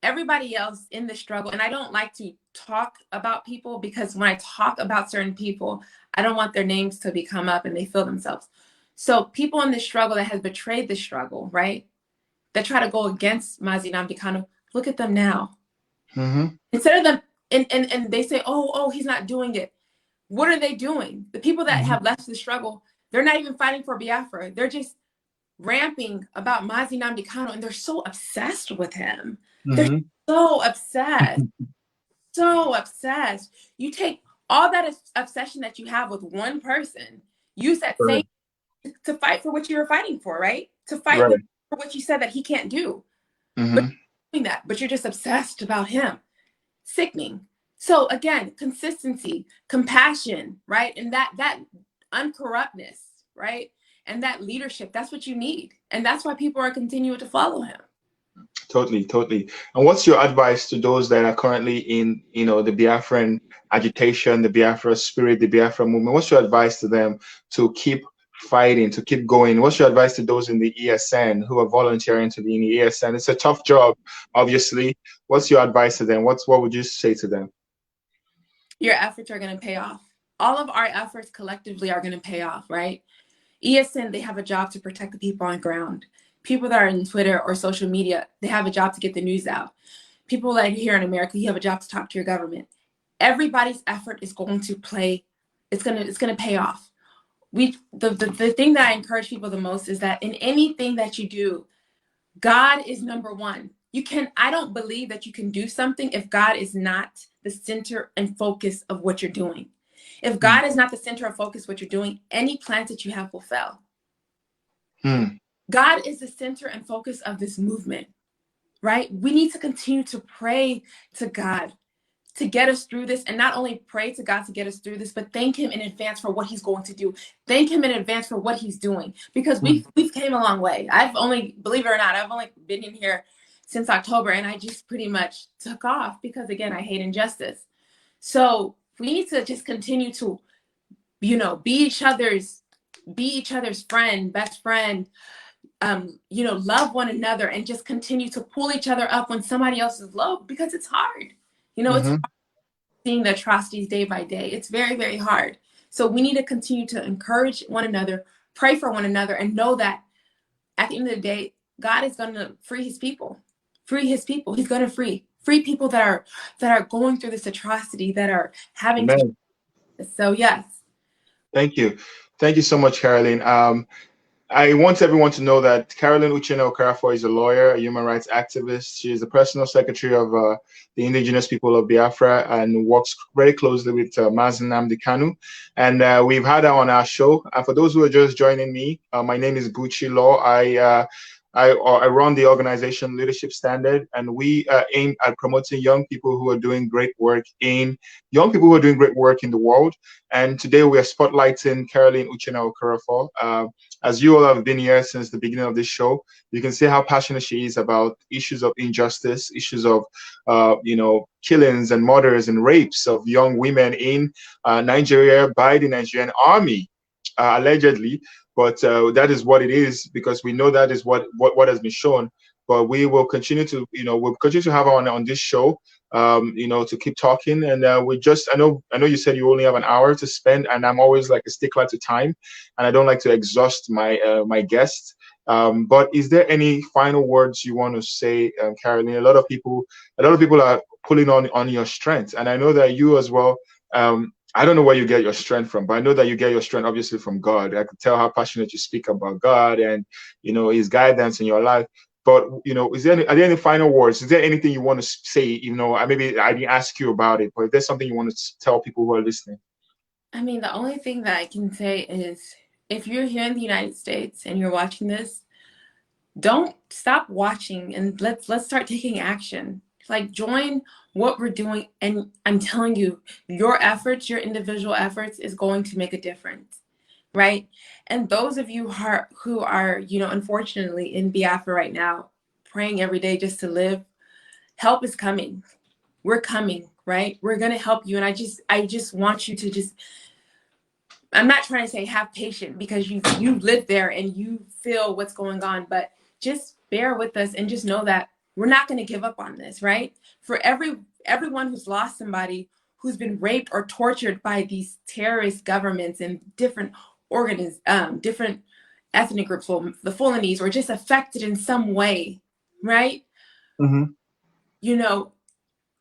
[SPEAKER 2] Everybody else in the struggle, and I don't like to talk about people because when I talk about certain people, I don't want their names to come up and they feel themselves. So people in the struggle that has betrayed the struggle, right? That try to go against Mazi Nnamdi Kanu, look at them now.
[SPEAKER 1] Mm-hmm.
[SPEAKER 2] Instead of them, and they say, oh, he's not doing it. What are they doing? The people that
[SPEAKER 1] Mm-hmm.
[SPEAKER 2] have left the struggle, they're not even fighting for Biafra. They're just ramping about Mazi Nnamdi Kanu, and they're so obsessed with him. They're
[SPEAKER 1] Mm-hmm.
[SPEAKER 2] so obsessed, so obsessed. You take all that obsession that you have with one person, use that same
[SPEAKER 1] Right.
[SPEAKER 2] to fight for what you were fighting for, right? To fight
[SPEAKER 1] Right.
[SPEAKER 2] for what you said that he can't do. But
[SPEAKER 1] Mm-hmm.
[SPEAKER 2] you're doing that, but you're just obsessed about him. Sickening. So again, consistency, compassion, right? And that uncorruptness, right? And that leadership, that's what you need. And that's why people are continuing to follow him.
[SPEAKER 1] Totally, totally. And what's your advice to those that are currently in, the Biafran agitation, the Biafra spirit, the Biafra movement? What's your advice to them to keep fighting, to keep going? What's your advice to those in the ESN who are volunteering to be in the ESN? It's a tough job, obviously. What's your advice to them? What would you say to them?
[SPEAKER 2] Your efforts are going to pay off. All of our efforts collectively are going to pay off, right? ESN, they have a job to protect the people on ground. People that are in Twitter or social media, they have a job to get the news out. People that are here in America, you have a job to talk to your government. Everybody's effort is going to it's going to pay off. the thing that I encourage people the most is that in anything that you do, God is number one. I don't believe that you can do something if God is not the center and focus of what you're doing. If God is not the center of focus of what you're doing, any plans that you have will fail. God is the center and focus of this movement, right? We need to continue to pray to God to get us through this, and not only pray to God to get us through this, but thank him in advance for what he's going to do. Thank him in advance for what he's doing, because we've came a long way. I've only, believe it or not, I've only been in here since October, and I just pretty much took off because, again, I hate injustice. So we need to just continue to, you know, be each other's friend, best friend, you know, love one another, and just continue to pull each other up when somebody else is low, because it's hard. You know, it's hard seeing the atrocities day by day. It's very, very hard. So we need to continue to encourage one another, pray for one another, and know that at the end of the day, God is going to free his people. Free his people. He's going to free people that are going through this atrocity, that are having to. So yes.
[SPEAKER 1] Thank you. Thank you so much, Caroline. I want everyone to know that Caroline Uchenna Okorafor is a lawyer, a human rights activist. She is the personal secretary of the indigenous people of Biafra and works very closely with Mazi Nnamdi Kanu. And we've had her on our show. And for those who are just joining me, my name is Buchi Law. I run the organization Leadership Standard, and we aim at promoting young people who are doing great work in the world. And today we are spotlighting Caroline Uchenna Okorafor. As you all have been here since the beginning of this show, you can see how passionate she is about issues of injustice, issues of you know, killings and murders and rapes of young women in Nigeria by the Nigerian army, allegedly. But that is what it is, because we know that is what has been shown. But we will continue to, you know, we'll continue to have her on this show, you know, to keep talking. And I know you said you only have an hour to spend, and I'm always like a stickler to time, and I don't like to exhaust my my guests. But is there any final words you want to say, Caroline? A lot of people are pulling on your strength, and I know that you as well. I don't know where you get your strength from, but I know that you get your strength obviously from God. I could tell how passionate you speak about God and, you know, his guidance in your life. But, you know, are there any final words? Is there anything you want to say? You know, maybe I didn't ask you about it, but if there's something you want to tell people who are listening.
[SPEAKER 2] I mean, the only thing that I can say is, if you're here in the United States and you're watching this, don't stop watching, and let's start taking action. Like, join what we're doing, and I'm telling you, your efforts, your individual efforts, is going to make a difference, right? And those of you who are, you know, unfortunately in Biafra right now, praying every day just to live, help is coming. We're coming, right? We're gonna help you, and I just want you to just. I'm not trying to say have patience, because you live there and you feel what's going on, but just bear with us and just know that we're not going to give up on this, right? For everyone who's lost somebody, who's been raped or tortured by these terrorist governments and different different ethnic groups, the Fulanese, or just affected in some way, right? You know,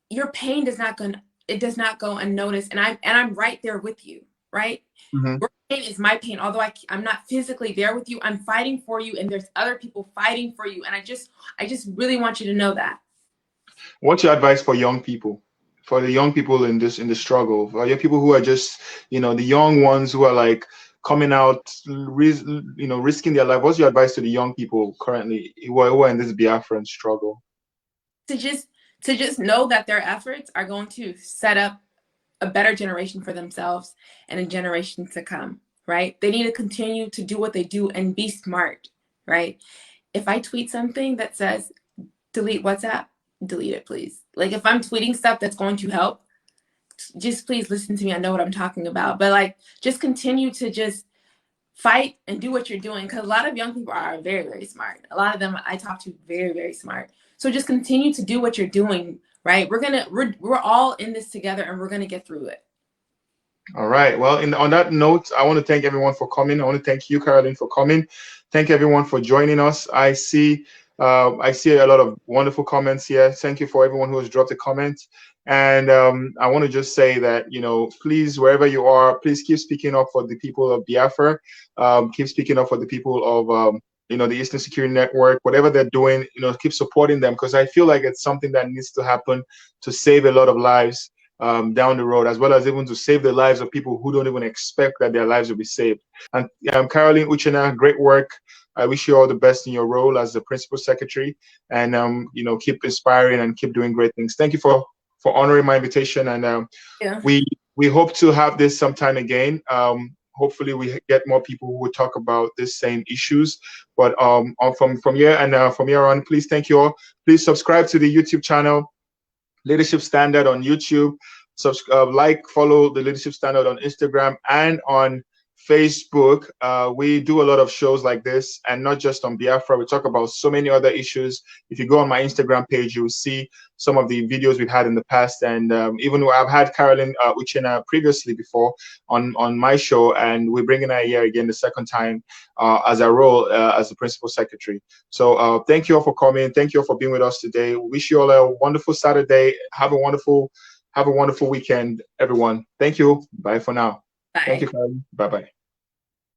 [SPEAKER 2] your pain does not go unnoticed, and I'm right there with you, right? Your pain is my pain. Although I'm not physically there with you, I'm fighting for you, and there's other people fighting for you. And I just really want you to know that.
[SPEAKER 1] What's your advice for young people? For the young people in the struggle, for your people who are just, you know, the young ones who are like coming out, you know, risking their life. What's your advice to the young people currently who are in this Biafran struggle?
[SPEAKER 2] To just know that their efforts are going to set up a better generation for themselves and a generation to come, right? They need to continue to do what they do and be smart, right? If I tweet something that says delete WhatsApp, delete it, please. Like, if I'm tweeting stuff that's going to help, just please listen to me. I know what I'm talking about. But like, just continue to just fight and do what you're doing, because a lot of young people are very, very smart. A lot of them I talk to, very, very smart. So just continue to do what you're doing, right? We're all in this together, and we're gonna get through it.
[SPEAKER 1] All right. Well, on that note, I want to thank everyone for coming. I want to thank you, Caroline, for coming. Thank everyone for joining us. I see a lot of wonderful comments here. Thank you for everyone who has dropped a comment. And I want to just say that, you know, please, wherever you are, please keep speaking up for the people of Biafra. Keep speaking up for the people of, you know, the Eastern Security Network, whatever they're doing, you know, keep supporting them, because I feel like it's something that needs to happen to save a lot of lives down the road, as well as even to save the lives of people who don't even expect that their lives will be saved. And Caroline, Uchenna, great work. I wish you all the best in your role as the principal secretary, and you know, keep inspiring and keep doing great things. Thank you for honoring my invitation, and
[SPEAKER 2] Yeah.
[SPEAKER 1] we hope to have this sometime again. Hopefully, we get more people who will talk about the same issues. But from here and from here on, please, thank you all. Please subscribe to the YouTube channel, Leadership Standard on YouTube. Subscribe, like, follow the Leadership Standard on Instagram and on Facebook. We do a lot of shows like this, and not just on Biafra. We talk about so many other issues. If you go on my Instagram page, you will see some of the videos we've had in the past, and even I've had Caroline Uchenna previously before on my show, and we're bringing her here again the second time as a role as the principal secretary. So thank you all for coming. Thank you all for being with us today. Wish you all a wonderful Saturday. Have a wonderful weekend, everyone. Thank you. Bye for now.
[SPEAKER 2] Bye.
[SPEAKER 1] Thank you, Caroline. Bye-bye.